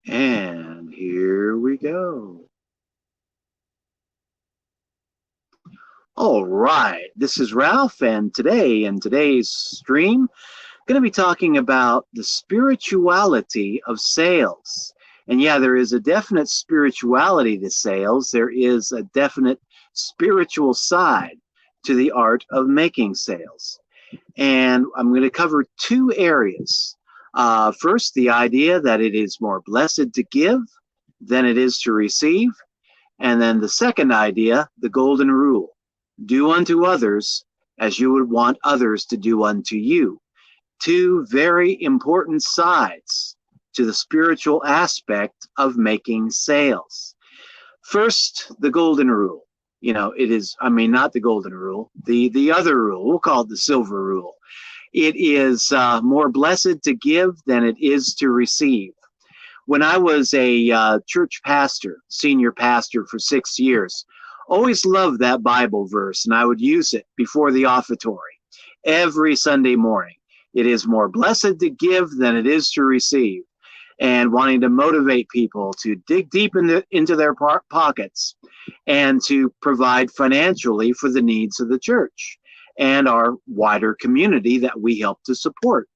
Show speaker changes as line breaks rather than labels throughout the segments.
And here we go. All right, this is Ralph, and today in today's stream, going to be talking about the spirituality of sales. And yeah, there is a definite spirituality to sales. There is a definite spiritual side to the art of making sales. And I'm going to cover two areas. First, the idea that it is more blessed to give than it is to receive. And then the second idea, the golden rule: do unto others as you would want others to do unto you. Two very important sides to the spiritual aspect of making sales. First, the golden rule. It is, not the golden rule, the other rule. We'll call it the silver rule. It is more blessed to give than it is to receive. When I was a church pastor, senior pastor for 6 years, always loved that Bible verse, and I would use it before the offertory every Sunday morning. It is more blessed to give than it is to receive, and wanting to motivate people to dig deep into their pockets and to provide financially for the needs of the church and our wider community that we help to support.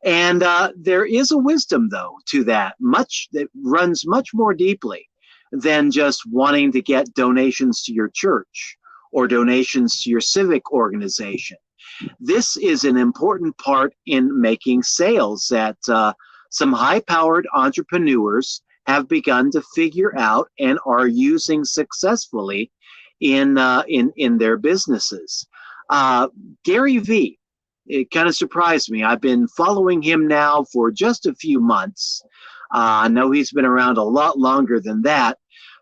And there is a wisdom, though, to that, much that runs much more deeply than just wanting to get donations to your church or donations to your civic organization. This is an important part in making sales that some high-powered entrepreneurs have begun to figure out and are using successfully in their businesses. Gary Vee, it kind of surprised me. I've been following him now for just a few months. I know he's been around a lot longer than that,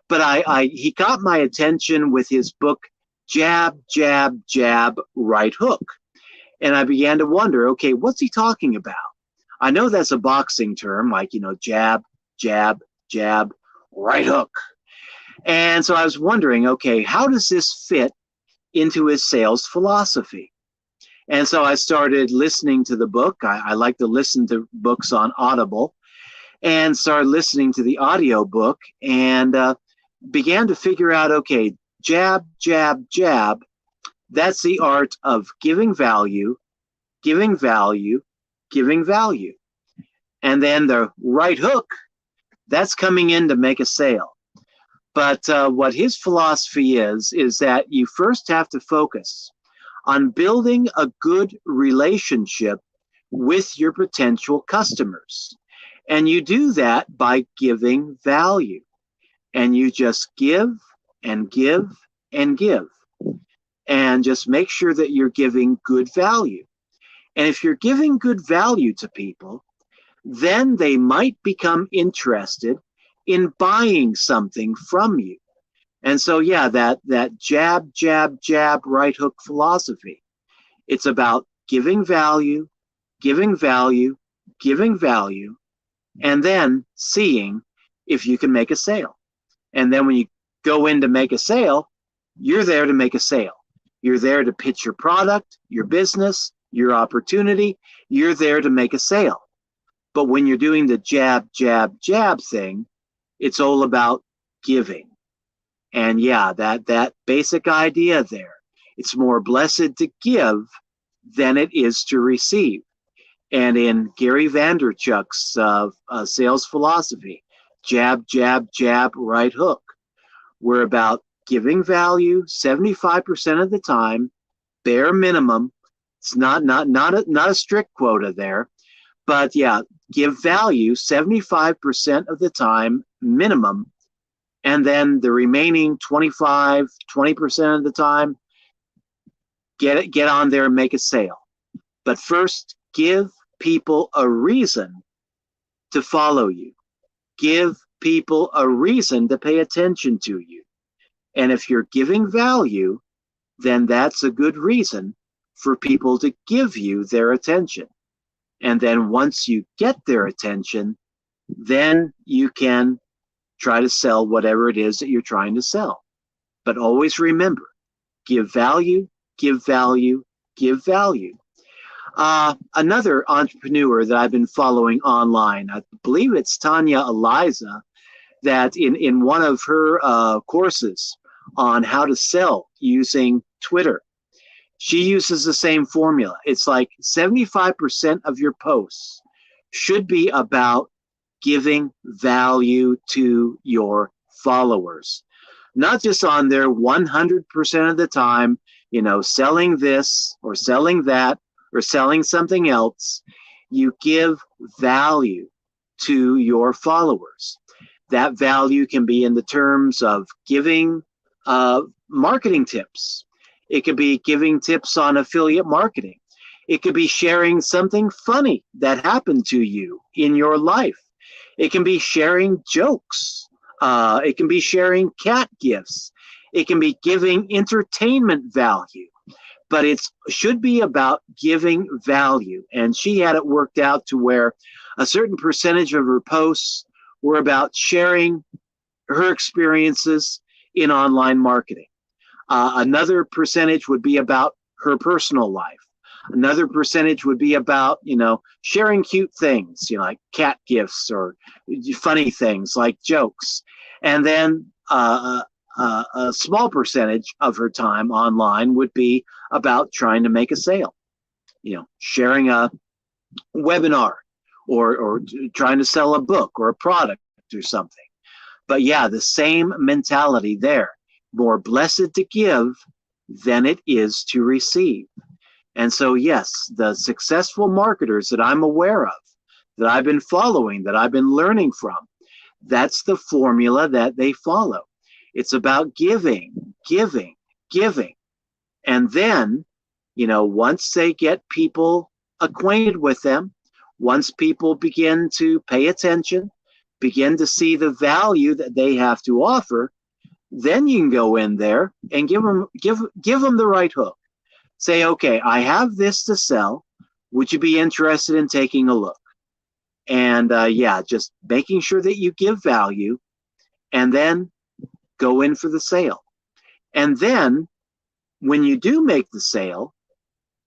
but he got my attention with his book, Jab, Jab, Jab, Right Hook. And I began to wonder, okay, what's he talking about? I know that's a boxing term, like, jab, jab, jab, right hook. And so I was wondering, okay, how does this fit into his sales philosophy? And so I started listening to the book. I like to listen to books on Audible, and started listening to the audio book and began to figure out, okay, jab, jab, jab. That's the art of giving value, giving value, giving value. And then the right hook, that's coming in to make a sale. But what his philosophy is that you first have to focus on building a good relationship with your potential customers. And you do that by giving value. And you just give and give and give. And just make sure that you're giving good value. And if you're giving good value to people, then they might become interested in buying something from you. And so, yeah, that jab, jab, jab, right hook philosophy. It's about giving value, giving value, giving value, and then seeing if you can make a sale. And then when you go in to make a sale, you're there to make a sale. You're there to pitch your product, your business, your opportunity. You're there to make a sale. But when you're doing the jab, jab, jab thing, it's all about giving. And yeah, that basic idea there. It's more blessed to give than it is to receive. And in Gary Vaynerchuk's sales philosophy, jab, jab, jab, right hook, we're about giving value 75% of the time, bare minimum. It's not a strict quota there, but yeah, give value 75% of the time minimum, and then the remaining 20% of the time, get on there and make a sale. But first, give people a reason to follow you. Give people a reason to pay attention to you. And if you're giving value, then that's a good reason for people to give you their attention. And then once you get their attention, then you can try to sell whatever it is that you're trying to sell. But always remember, give value, give value, give value. Another entrepreneur that I've been following online, I believe it's Tanya Eliza, that in one of her courses on how to sell using Twitter, she uses the same formula. It's like 75% of your posts should be about giving value to your followers, not just on there 100% of the time, selling this or selling that or selling something else. You give value to your followers. That value can be in the terms of giving marketing tips. It could be giving tips on affiliate marketing. It could be sharing something funny that happened to you in your life. It can be sharing jokes. It can be sharing cat gifts. It can be giving entertainment value. But it should be about giving value. And she had it worked out to where a certain percentage of her posts were about sharing her experiences in online marketing. Another percentage would be about her personal life. Another percentage would be about, sharing cute things, like cat gifts or funny things like jokes. And then a small percentage of her time online would be about trying to make a sale, sharing a webinar or trying to sell a book or a product or something. But yeah, the same mentality there. More blessed to give than it is to receive. And so, yes, the successful marketers that I'm aware of, that I've been following, that I've been learning from, that's the formula that they follow. It's about giving, giving, giving. And then, once they get people acquainted with them, once people begin to pay attention, begin to see the value that they have to offer, then you can go in there and give them the right hook. Say, okay, I have this to sell. Would you be interested in taking a look? And just making sure that you give value and then go in for the sale. And then when you do make the sale,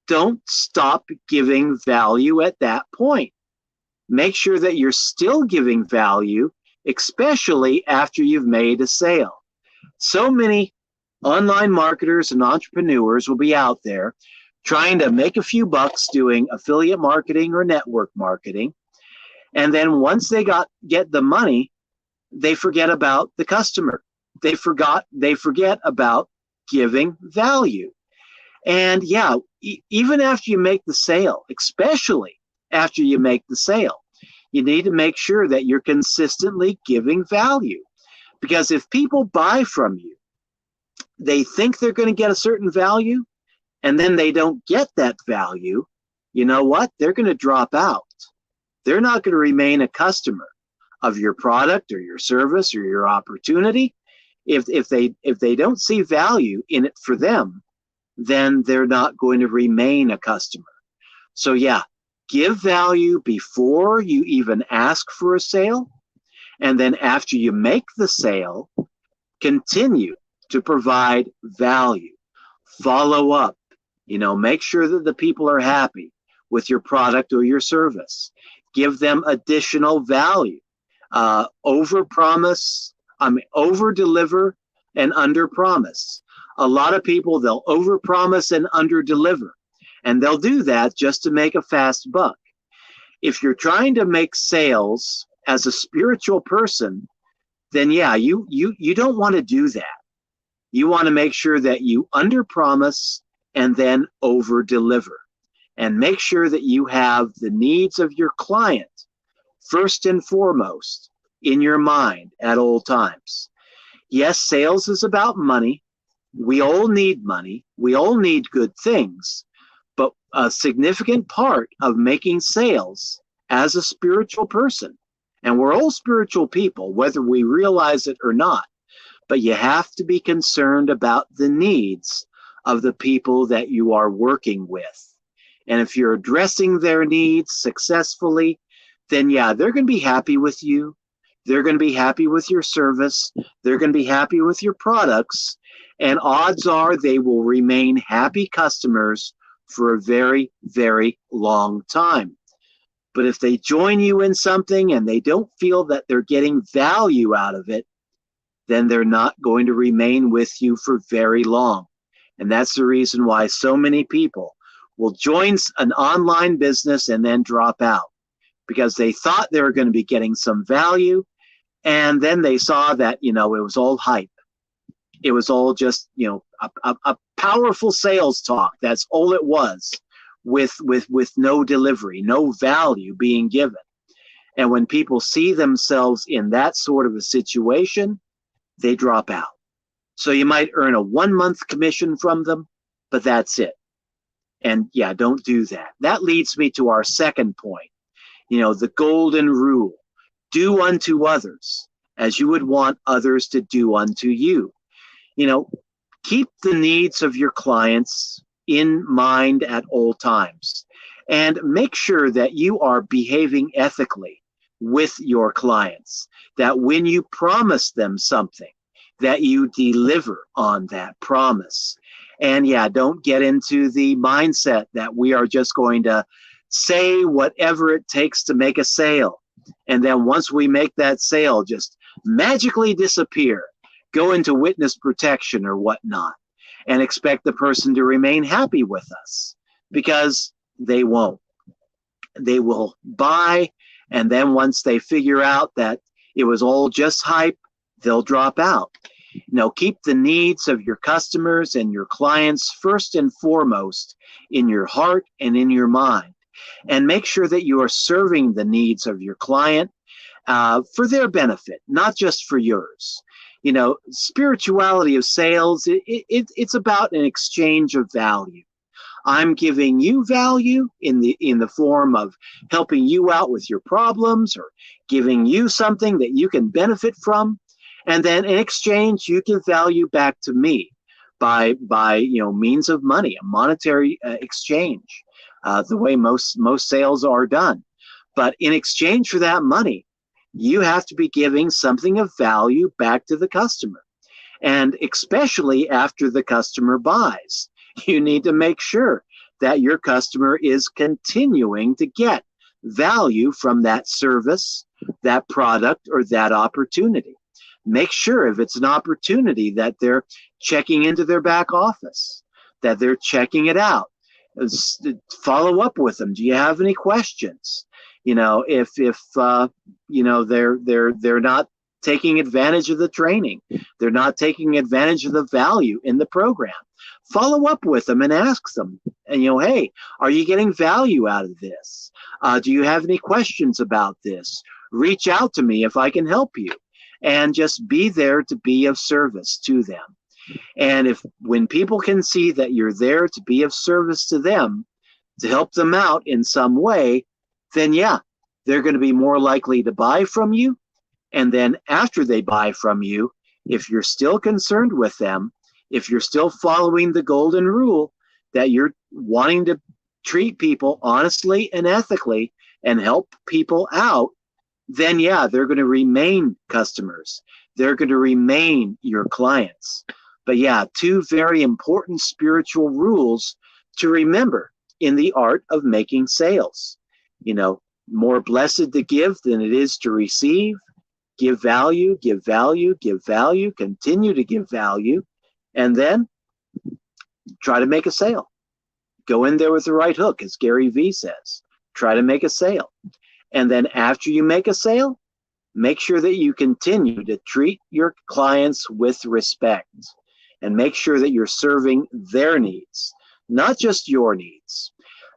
don't stop giving value at that point. Make sure that you're still giving value, especially after you've made a sale. So many online marketers and entrepreneurs will be out there trying to make a few bucks doing affiliate marketing or network marketing. And then once they get the money, they forget about the customer. They forget about giving value. And yeah, even after you make the sale, especially after you make the sale, you need to make sure that you're consistently giving value. Because if people buy from you, they think they're going to get a certain value, and then they don't get that value, you know what? They're going to drop out. They're not going to remain a customer of your product or your service or your opportunity. If they don't see value in it for them, then they're not going to remain a customer. So yeah, give value before you even ask for a sale. And then after you make the sale, continue to provide value. Follow up. Make sure that the people are happy with your product or your service. Give them additional value. Over deliver and under promise. A lot of people, they'll over promise and under deliver. And they'll do that just to make a fast buck. If you're trying to make sales as a spiritual person, then yeah, you don't want to do that. You want to make sure that you under promise and then over deliver, and make sure that you have the needs of your client first and foremost in your mind at all times. Yes, sales is about money. We all need money. We all need good things. But a significant part of making sales as a spiritual person, and we're all spiritual people, whether we realize it or not, but you have to be concerned about the needs of the people that you are working with. And if you're addressing their needs successfully, then yeah, they're going to be happy with you. They're going to be happy with your service. They're going to be happy with your products. And odds are they will remain happy customers for a very, very long time. But if they join you in something and they don't feel that they're getting value out of it, then they're not going to remain with you for very long. And that's the reason why so many people will join an online business and then drop out, because they thought they were going to be getting some value. And then they saw that, it was all hype. It was all just, a powerful sales talk. That's all it was, with no delivery, no value being given. And when people see themselves in that sort of a situation, they drop out. So you might earn a 1 month commission from them, but that's it. And yeah, don't do that. That leads me to our second point, the golden rule: do unto others as you would want others to do unto you. Keep the needs of your clients in mind at all times, and make sure that you are behaving ethically with your clients, that when you promise them something, that you deliver on that promise. And yeah, don't get into the mindset that we are just going to say whatever it takes to make a sale, and then once we make that sale, just magically disappear, go into witness protection or whatnot, and expect the person to remain happy with us, because they won't. They will buy, and then once they figure out that it was all just hype, they'll drop out. Keep the needs of your customers and your clients first and foremost in your heart and in your mind, and make sure that you are serving the needs of your client for their benefit, not just for yours. Spirituality of sales, it's about an exchange of value. I'm giving you value in the form of helping you out with your problems, or giving you something that you can benefit from. And then in exchange, you give value back to me by means of money, a monetary exchange, the way most sales are done. But in exchange for that money, you have to be giving something of value back to the customer. And especially after the customer buys, you need to make sure that your customer is continuing to get value from that service, that product, or that opportunity. Make sure, if it's an opportunity, that they're checking into their back office, that they're checking it out. Follow up with them. Do you have any questions? If they're not taking advantage of the training, they're not taking advantage of the value in the program, follow up with them and ask them, and hey, are you getting value out of this? Do you have any questions about this? Reach out to me if I can help you. And just be there to be of service to them. And when people can see that you're there to be of service to them, to help them out in some way, then yeah, they're going to be more likely to buy from you. And then after they buy from you, if you're still concerned with them, if you're still following the golden rule that you're wanting to treat people honestly and ethically and help people out, then yeah, they're going to remain customers. They're going to remain your clients. But yeah, two very important spiritual rules to remember in the art of making sales. More blessed to give than it is to receive. Give value, give value, give value, continue to give value, and then try to make a sale. Go in there with the right hook, as Gary Vee says. Try to make a sale. And then after you make a sale, make sure that you continue to treat your clients with respect, and make sure that you're serving their needs, not just your needs.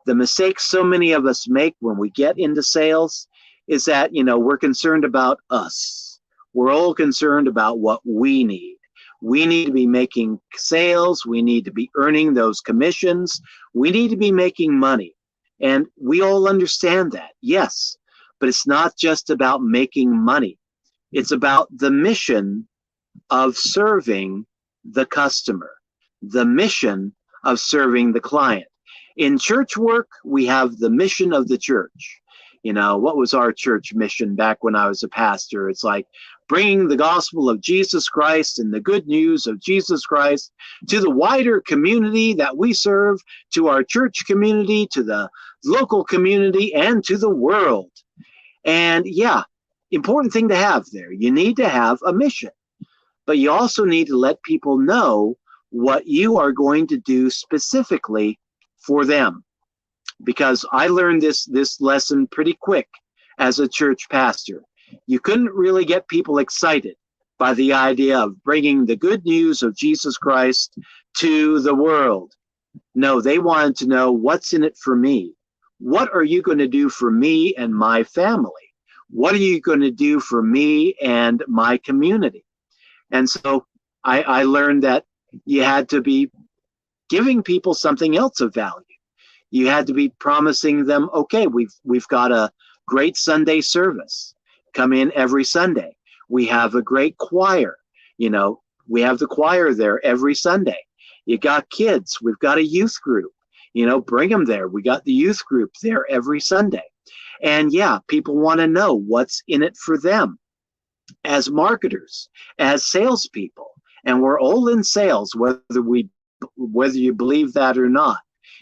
The mistake so many of us make when we get into sales is that, we're concerned about us. We're all concerned about what we need. We need to be making sales. We need to be earning those commissions. We need to be making money. And we all understand that, yes. But it's not just about making money. It's about the mission of serving the customer, the mission of serving the client. In church work, we have the mission of the church. What was our church mission back when I was a pastor? It's like bringing the gospel of Jesus Christ and the good news of Jesus Christ to the wider community that we serve, to our church community, to the local community, and to the world. And yeah, important thing to have there. You need to have a mission, but you also need to let people know what you are going to do specifically for them. Because I learned this lesson pretty quick as a church pastor. You couldn't really get people excited by the idea of bringing the good news of Jesus Christ to the world. No, they wanted to know, what's in it for me? What are you going to do for me and my family? What are you going to do for me and my community? And so I learned that you had to be giving people something else of value. You had to be promising them, okay, we've got a great Sunday service. Come in every Sunday. We have a great choir. We have the choir there every Sunday. You got kids. We've got a youth group. Bring them there. We got the youth group there every Sunday. And yeah, people want to know what's in it for them as marketers, as salespeople. And we're all in sales, whether you believe that or not.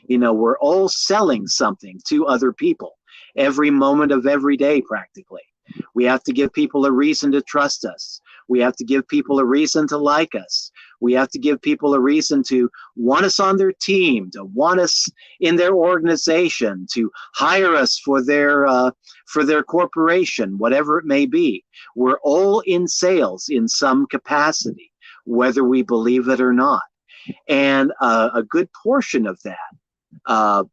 We're all selling something to other people every moment of every day, practically. We have to give people a reason to trust us. We have to give people a reason to like us. We have to give people a reason to want us on their team, to want us in their organization, to hire us for their corporation, whatever it may be. We're all in sales in some capacity, whether we believe it or not. And a good portion of that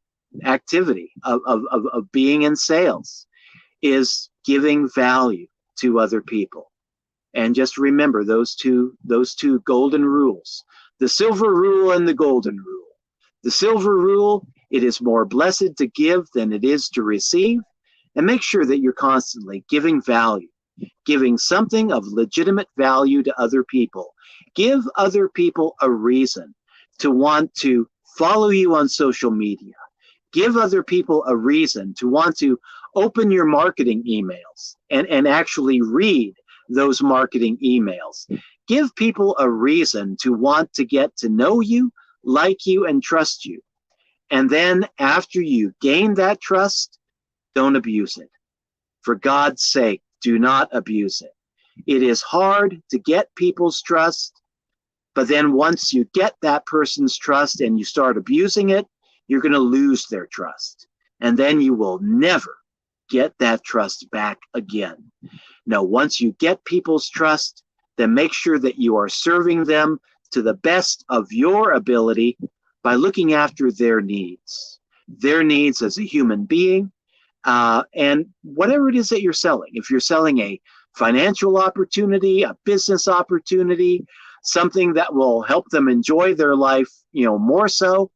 activity of being in sales is giving value to other people. And just remember those two golden rules, the silver rule and the golden rule. The silver rule, it is more blessed to give than it is to receive. And make sure that you're constantly giving value, giving something of legitimate value to other people. Give other people a reason to want to follow you on social media. Give other people a reason to want to open your marketing emails and actually read those marketing emails. Give people a reason to want to get to know you, like you, and trust you. And then after you gain that trust, don't abuse it. For God's sake, do not abuse it. It is hard to get people's trust, but then once you get that person's trust and you start abusing it, you're going to lose their trust. And then you will never get that trust back again. Now, once you get people's trust, then make sure that you are serving them to the best of your ability by looking after their needs as a human being, and whatever it is that you're selling. If you're selling a financial opportunity, a business opportunity, something that will help them enjoy their life, more so,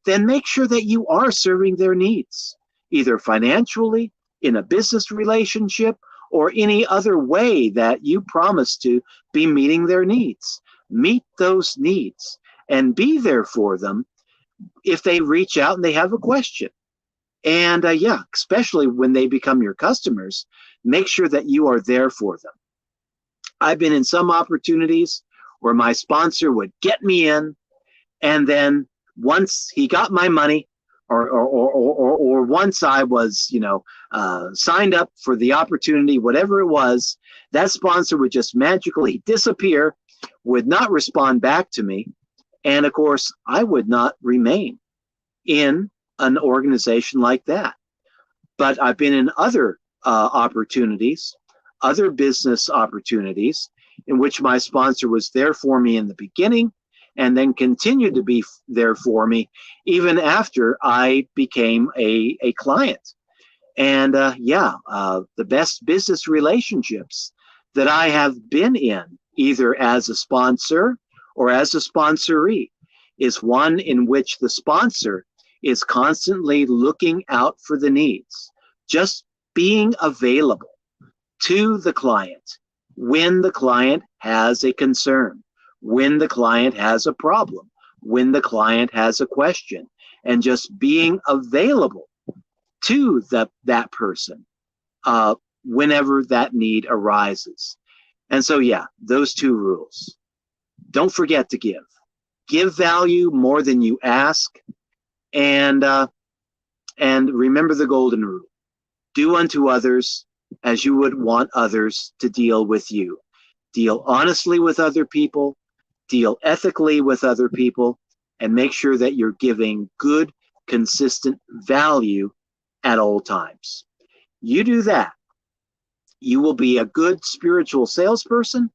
then make sure that you are serving their needs, either financially, in a business relationship, or any other way that you promise to be meeting their needs. Meet those needs and be there for them if they reach out and they have a question. And especially when they become your customers, make sure that you are there for them. I've been in some opportunities where my sponsor would get me in, and then once he got my money, or once I was, signed up for the opportunity, whatever it was, that sponsor would just magically disappear, would not respond back to me, and of course, I would not remain in an organization like that. But I've been in other opportunities, other business opportunities, in which my sponsor was there for me in the beginning, and then continued to be there for me even after I became a client. And the best business relationships that I have been in, either as a sponsor or as a sponsoree, is one in which the sponsor is constantly looking out for the needs, just being available to the client when the client has a concern, when the client has a problem, when the client has a question, and just being available to that person whenever that need arises. And so, yeah, those two rules. Don't forget to give. Give value more than you ask, and remember the golden rule: do unto others as you would want others to deal with you. Deal honestly with other people, deal ethically with other people, and make sure that you're giving good, consistent value at all times. You do that, you will be a good spiritual salesperson,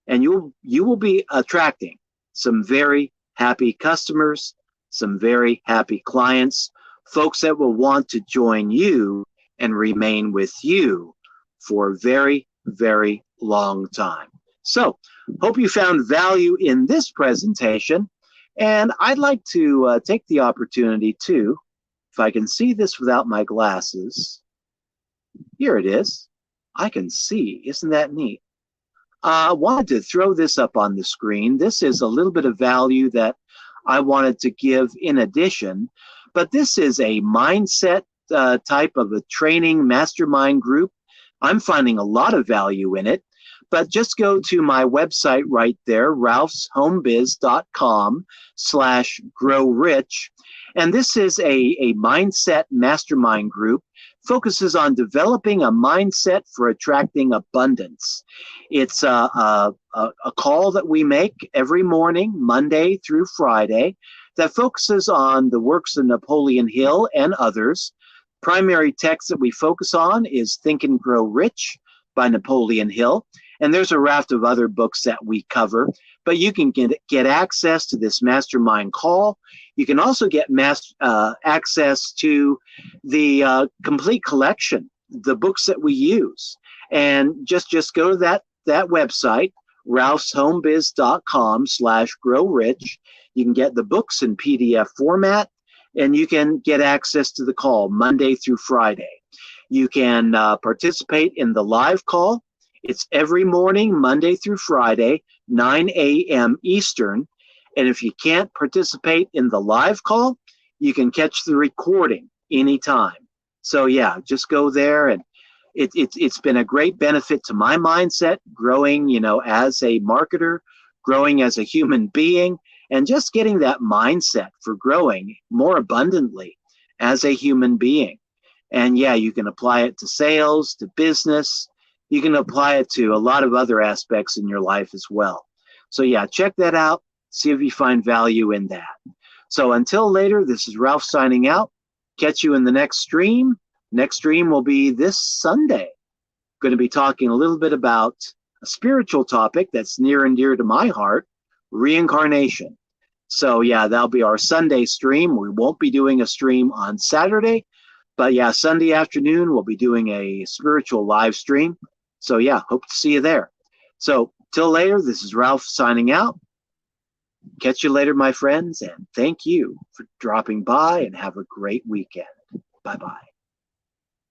and you will be attracting some very happy customers, some very happy clients, folks that will want to join you and remain with you for a very, very long time. So, hope you found value in this presentation, and I'd like to take the opportunity to, if I can see this without my glasses, here it is. I can see, isn't that neat? I wanted to throw this up on the screen. This is a little bit of value that I wanted to give in addition, but this is a mindset type of a training mastermind group. I'm finding a lot of value in it, but just go to my website right there, ralphshomebizz.com/growrich. And this is a mindset mastermind group, focuses on developing a mindset for attracting abundance. It's a call that we make every morning, Monday through Friday, that focuses on the works of Napoleon Hill and others. Primary text that we focus on is Think and Grow Rich by Napoleon Hill. And there's a raft of other books that we cover, but you can get access to this mastermind call. You can also get access to the complete collection, the books that we use. And just go to that website, ralphshomebizz.com/growrich. You can get the books in PDF format, and you can get access to the call Monday through Friday. You can participate in the live call. It's every morning, Monday through Friday, 9 a.m. Eastern. And if you can't participate in the live call, you can catch the recording anytime. So yeah, just go there, and it's been a great benefit to my mindset, growing, as a marketer, growing as a human being, and just getting that mindset for growing more abundantly as a human being. And yeah, you can apply it to sales, to business. You can apply it to a lot of other aspects in your life as well. So yeah, check that out. See if you find value in that. So until later, this is Ralph signing out. Catch you in the next stream. Next stream will be this Sunday. Going to be talking a little bit about a spiritual topic that's near and dear to my heart, reincarnation. So yeah, that'll be our Sunday stream. We won't be doing a stream on Saturday, but yeah, Sunday afternoon, we'll be doing a spiritual live stream. So yeah, hope to see you there. So till later, this is Ralph signing out. Catch you later, my friends, and thank you for dropping by, and have a great weekend. Bye-bye.